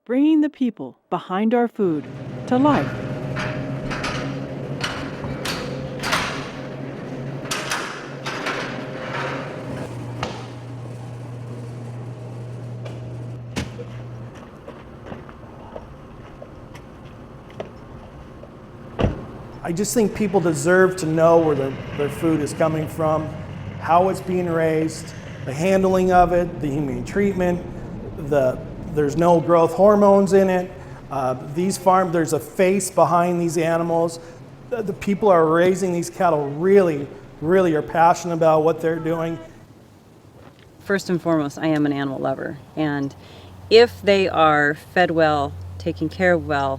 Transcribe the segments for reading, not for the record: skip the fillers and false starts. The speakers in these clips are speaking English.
bringing the people behind our food to life. I just think people deserve to know where their food is coming from, how it's being raised, the handling of it, the humane treatment, there's no growth hormones in it. These farms, there's a face behind these animals. The people are raising these cattle really are passionate about what they're doing. First and foremost, I am an animal lover, and if they are fed well, taken care of well,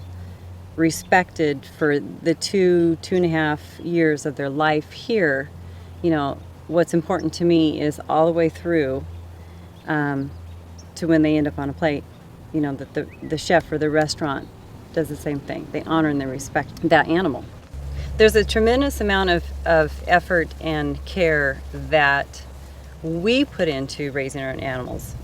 respected for the 2.5 years of their life here, what's important to me is all the way through to when they end up on a plate, that the chef or the restaurant does the same thing. They honor and they respect that animal. There's a tremendous amount of effort and care that we put into raising our animals.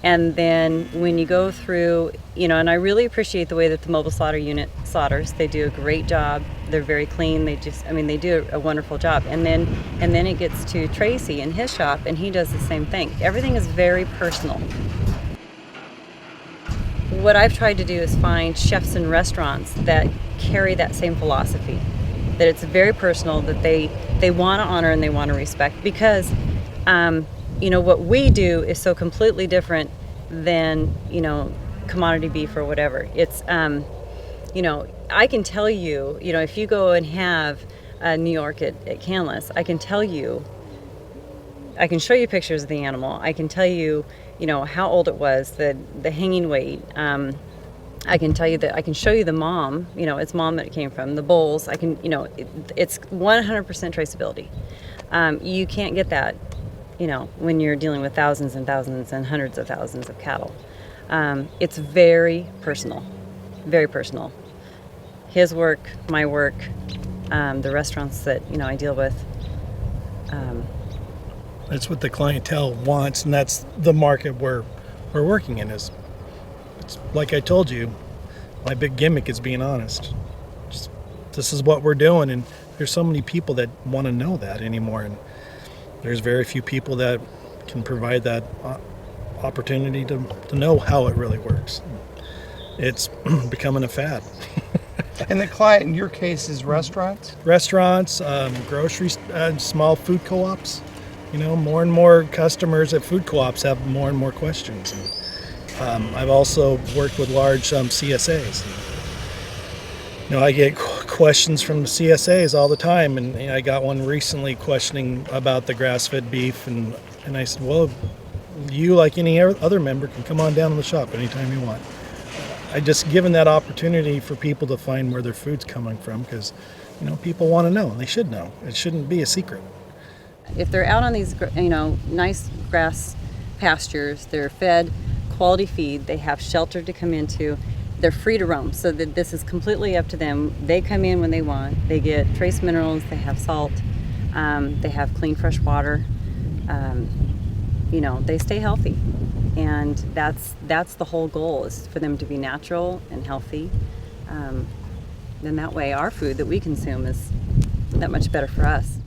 And then when you go through, and I really appreciate the way that the mobile slaughter unit slaughters. They do a great job. They're very clean. They do a wonderful job. And then it gets to Tracy in his shop, and he does the same thing. Everything is very personal. What I've tried to do is find chefs and restaurants that carry that same philosophy, that it's very personal, that they want to honor and they want to respect, because what we do is so completely different than, commodity beef or whatever. It's, I can tell you, if you go and have New York at Canlis, I can tell you, I can show you pictures of the animal. I can tell you, how old it was, the hanging weight. I can tell you that I can show you the mom, its mom that it came from, the bulls. I can, it's 100% traceability. You can't get that, when you're dealing with thousands and thousands and hundreds of thousands of cattle. It's very personal, very personal. His work, my work, the restaurants that, I deal with. That's what the clientele wants, and that's the market we're working in. It's like I told you, my big gimmick is being honest. This is what we're doing, and there's so many people that want to know that anymore, and there's very few people that can provide that opportunity to know how it really works. It's becoming a fad. And the client in your case is restaurants? Restaurants, groceries, small food co-ops. More and more customers at food co-ops have more and more questions. And, I've also worked with large CSAs. I get questions from the CSAs all the time, and I got one recently questioning about the grass-fed beef, and I said, well, you, like any other member, can come on down to the shop anytime you want. I just given that opportunity for people to find where their food's coming from, because people want to know, and they should know. It shouldn't be a secret. If they're out on these, nice grass pastures, they're fed quality feed, they have shelter to come into, they're free to roam, so that this is completely up to them. They come in when they want. They get trace minerals, they have salt, they have clean, fresh water. They stay healthy. And that's the whole goal, is for them to be natural and healthy. Then that way our food that we consume is that much better for us.